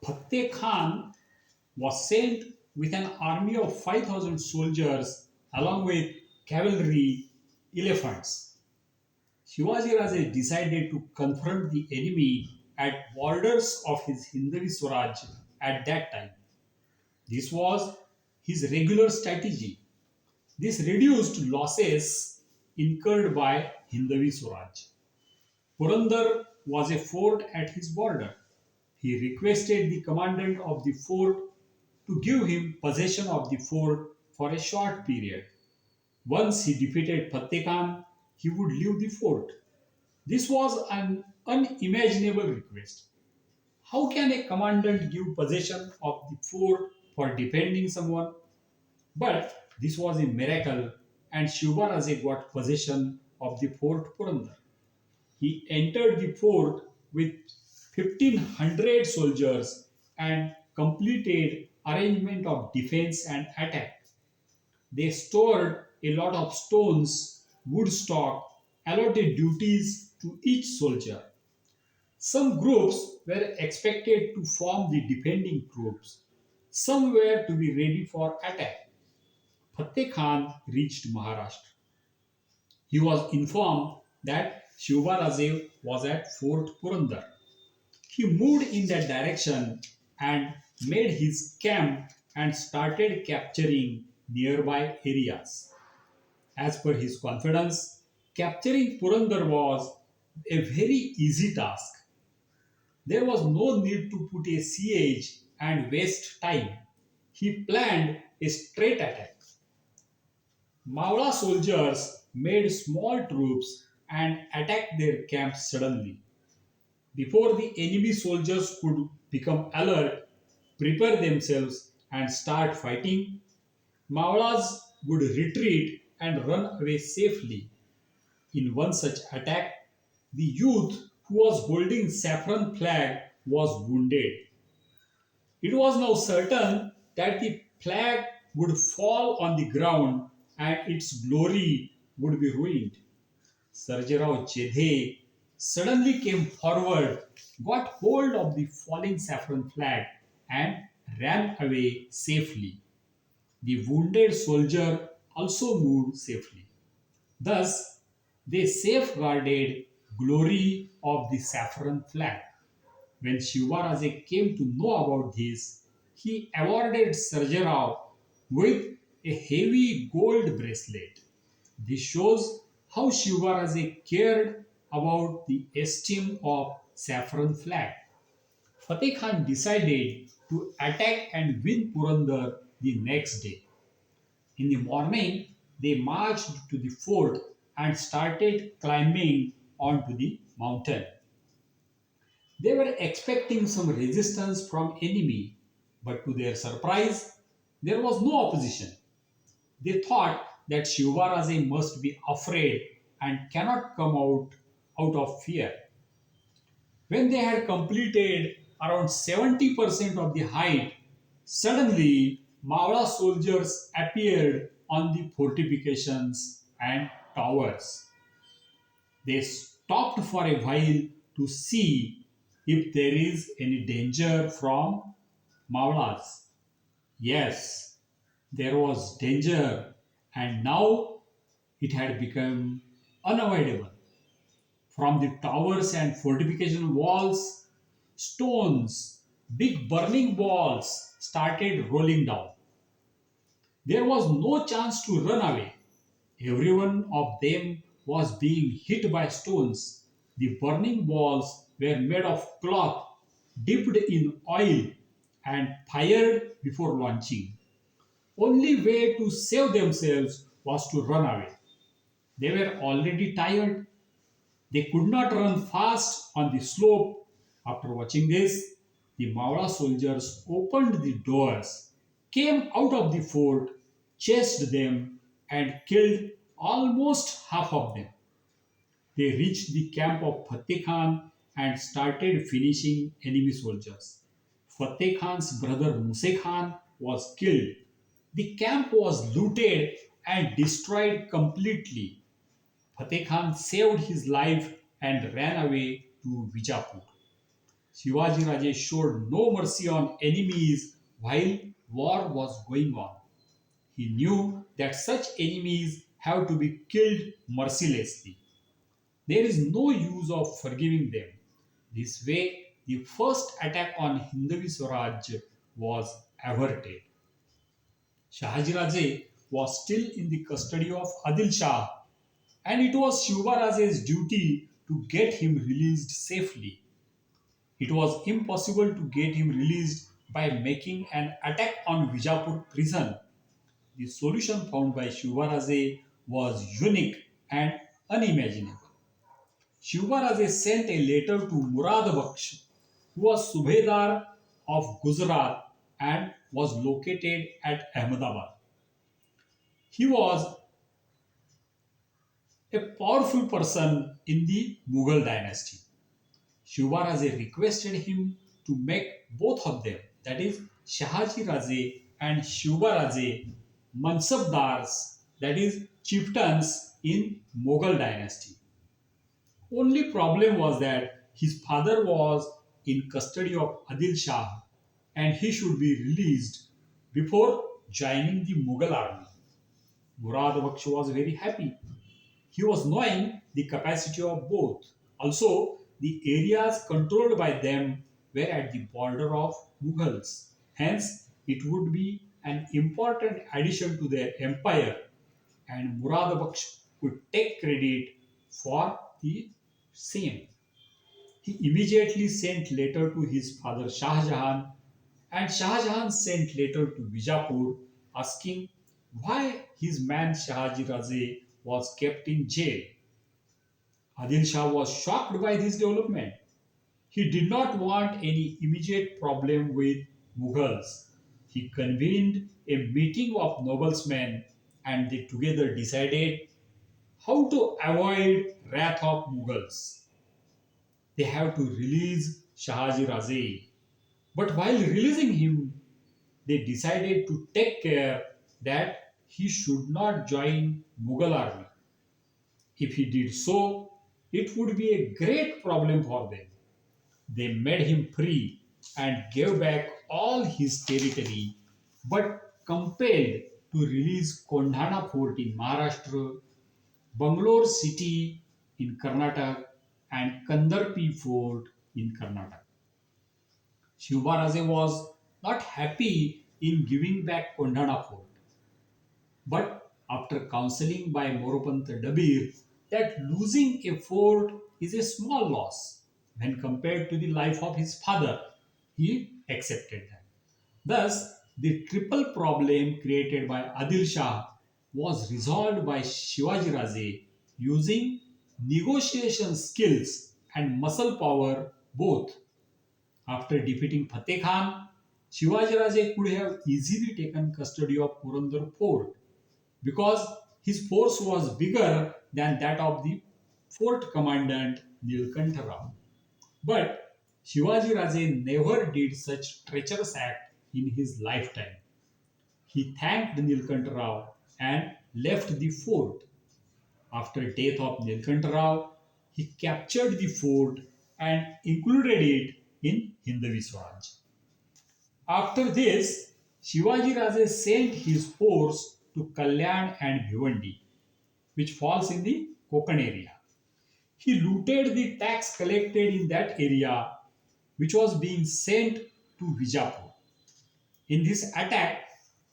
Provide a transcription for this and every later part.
Fateh Khan was sent with an army of 5,000 soldiers along with cavalry elephants. Shivaji Raje decided to confront the enemy at borders of his Hindvi Swaraj at that time. This was his regular strategy. This reduced losses incurred by Hindvi Swaraj. Purandar was a fort at his border. He requested the commandant of the fort to give him possession of the fort for a short period. Once he defeated Fateh Khan, he would leave the fort. This was an unimaginable request. How can a commandant give possession of the fort for defending someone? But this was a miracle, and Shivaraje got possession of the Fort Purandar. He entered the fort with 1,500 soldiers and completed arrangement of defense and attack. They stored a lot of stones, wood stock, allotted duties to each soldier. Some groups were expected to form the defending troops. Some were to be ready for attack. Fateh Khan reached Maharashtra. He was informed that Shivaraje was at Fort Purandar. He moved in that direction and made his camp and started capturing nearby areas. As per his confidence, capturing Purandar was a very easy task. There was no need to put a siege and waste time. He planned a straight attack. Mawla soldiers made small troops and attacked their camp suddenly. Before the enemy soldiers could become alert, prepare themselves, and start fighting, Mawlas would retreat and run away safely. In one such attack, the youth who was holding saffron flag was wounded. It was now certain that the flag would fall on the ground and its glory would be ruined. Sarjarao Jedhe suddenly came forward, got hold of the falling saffron flag, and ran away safely. The wounded soldier also moved safely. Thus, they safeguarded glory of the saffron flag. When Shivaraje came to know about this, he awarded Sarjarao with a heavy gold bracelet. This shows how Shivaraje cared about the esteem of saffron flag. Fateh Khan decided to attack and win Purandar the next day. In the morning, they marched to the fort and started climbing onto the mountain. They were expecting some resistance from enemy, but to their surprise, there was no opposition. They thought that Shivaraje must be afraid and cannot come out of fear. When they had completed around 70% of the height, suddenly Mawla soldiers appeared on the fortifications and towers. They stopped for a while to see if there is any danger from Mawlas. Yes, there was danger, and now it had become unavoidable. From the towers and fortification walls, stones, big burning balls started rolling down. There was no chance to run away. Every one of them was being hit by stones. The burning balls were made of cloth dipped in oil and fired before launching. Only way to save themselves was to run away. They were already tired. They could not run fast on the slope. After watching this, the Mawla soldiers opened the doors, came out of the fort, chased them, and killed almost half of them. They reached the camp of Fateh Khan and started finishing enemy soldiers. Fateh Khan's brother Muse Khan was killed. The camp was looted and destroyed completely. Fateh Khan saved his life and ran away to Vijapur. Shivaji Raje showed no mercy on enemies while war was going on. He knew that such enemies have to be killed mercilessly. There is no use of forgiving them. This way, the first attack on Hindavi Swaraj was averted. Shahaji Raje was still in the custody of Adil Shah, and it was Shiva Raje's duty to get him released safely. It was impossible to get him released by making an attack on Vijapur prison. The solution found by Shiva Raje was unique and unimaginable. Shivaraje sent a letter to Murad Baksh, who was Subedar of Gujarat and was located at Ahmedabad. He was a powerful person in the Mughal dynasty. Shivaraje requested him to make both of them, that is, Shahaji Raje and Shivaraje, Mansabdars, that is, chieftains in Mughal dynasty. Only problem was that his father was in custody of Adil Shah and he should be released before joining the Mughal army. Murad Baksh was very happy. He was knowing the capacity of both. Also, the areas controlled by them were at the border of Mughals. Hence, it would be an important addition to their empire, and Murad Baksh could take credit for the same. He immediately sent letter to his father Shah Jahan, and Shah Jahan sent letter to Bijapur asking why his man Shahaji Raje was kept in jail. Adil Shah was shocked by this development. He did not want any immediate problem with Mughals. He convened a meeting of noblesmen and they together decided how to avoid wrath of Mughals. They have to release Shahaji Raje. But while releasing him, they decided to take care that he should not join Mughal army. If he did so, it would be a great problem for them. They made him free and gave back all his territory, but compelled to release Kondhana fort in Maharashtra, Bangalore city in Karnataka, and Kandarpi fort in Karnataka. Shivaraje was not happy in giving back Kondhana fort, but after counseling by Moropant Dabir that losing a fort is a small loss when compared to the life of his father, he accepted that. Thus, the triple problem created by Adil Shah was resolved by Shivaji Raje using negotiation skills and muscle power both. After defeating Fateh Khan, Shivaji Raje could have easily taken custody of Purandar fort because his force was bigger than that of the fort commandant Nilkantha Rao. But Shivaji Raje never did such treacherous act in his lifetime. He thanked Nilkantha Rao and left the fort. After death of Nilkantha Rao, he captured the fort and included it in Hindavi Swaraj. After this, Shivaji Raje sent his force to Kalyan and Bhiwandi, which falls in the Konkan area. He looted the tax collected in that area, which was being sent to Vijapur. In this attack,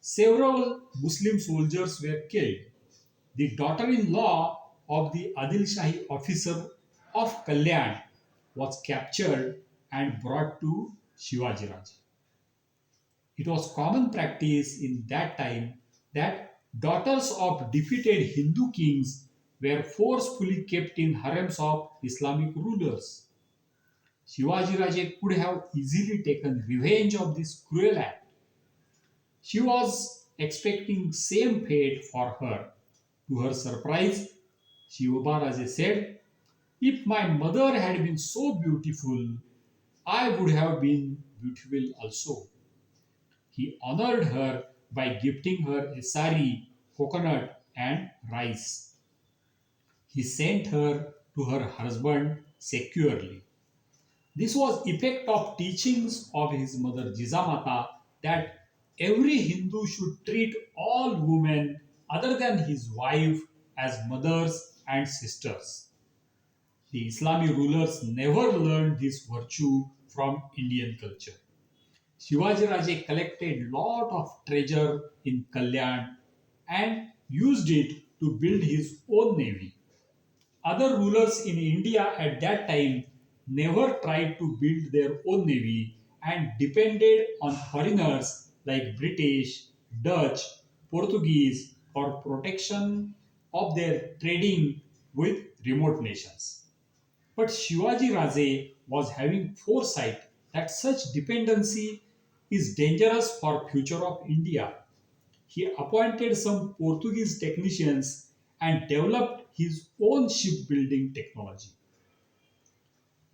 several Muslim soldiers were killed. The daughter-in-law of the Adil Shahi officer of Kalyan was captured and brought to Shivaji Raje. It was common practice in that time that daughters of defeated Hindu kings were forcefully kept in harems of Islamic rulers. Shivaji Raje could have easily taken revenge of this cruel act. She was expecting same fate for her. To her surprise, Shiva Raje said, "If my mother had been so beautiful, I would have been beautiful also." He honored her by gifting her a sari, coconut, and rice. He sent her to her husband securely. This was effect of teachings of his mother Jijamata that every Hindu should treat all women other than his wife as mothers and sisters. The Islamic rulers never learned this virtue from Indian culture. Shivaji Raje collected lot of treasure in Kalyan and used it to build his own navy. Other rulers in India at that time never tried to build their own navy and depended on foreigners like British, Dutch, Portuguese for protection of their trading with remote nations. But Shivaji Raje was having foresight that such dependency is dangerous for future of India. He appointed some Portuguese technicians and developed his own shipbuilding technology.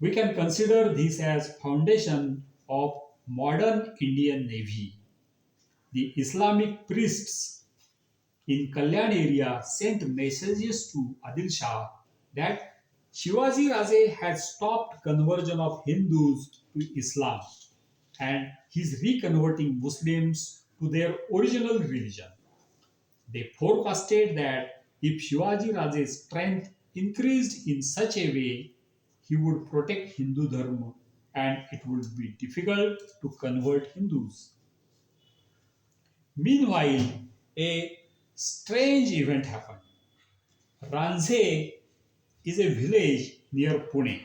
We can consider this as foundation of modern Indian Navy. The Islamic priests in Kalyan area sent messages to Adil Shah that Shivaji Raje had stopped conversion of Hindus to Islam and he's reconverting Muslims to their original religion. They forecasted that if Shivaji Raje's strength increased in such a way, he would protect Hindu Dharma and it would be difficult to convert Hindus. Meanwhile, a strange event happened. Ranze is a village near Pune.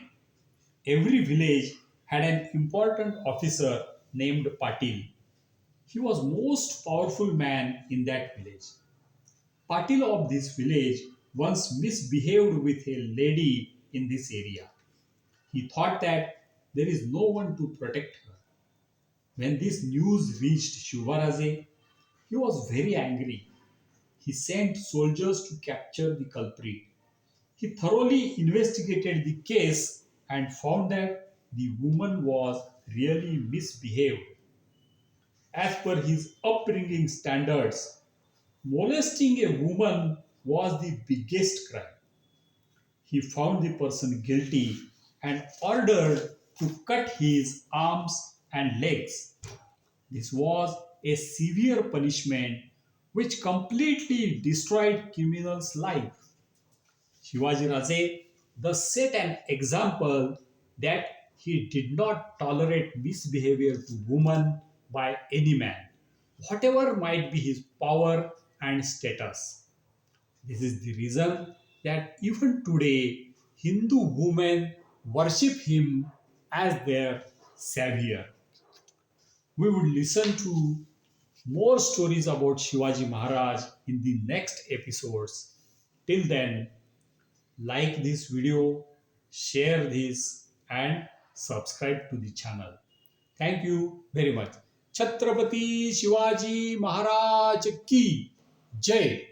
Every village had an important officer named Patil. He was most powerful man in that village. Patil of this village once misbehaved with a lady in this area. He thought that there is no one to protect her. When this news reached Shivaraje, he was very angry. He sent soldiers to capture the culprit. He thoroughly investigated the case and found that the woman was really misbehaved. As per his upbringing standards, molesting a woman was the biggest crime. He found the person guilty and ordered to cut his arms and legs. This was a severe punishment which completely destroyed criminal's life. Shivaji Raje thus set an example that he did not tolerate misbehavior to women by any man, whatever might be his power and status. This is the reason that even today Hindu women worship him as their savior. We will listen to more stories about Shivaji Maharaj in the next episodes. Till then, like this video, share this, and subscribe to the channel. Thank you very much. Chhatrapati Shivaji Maharaj ki Jai.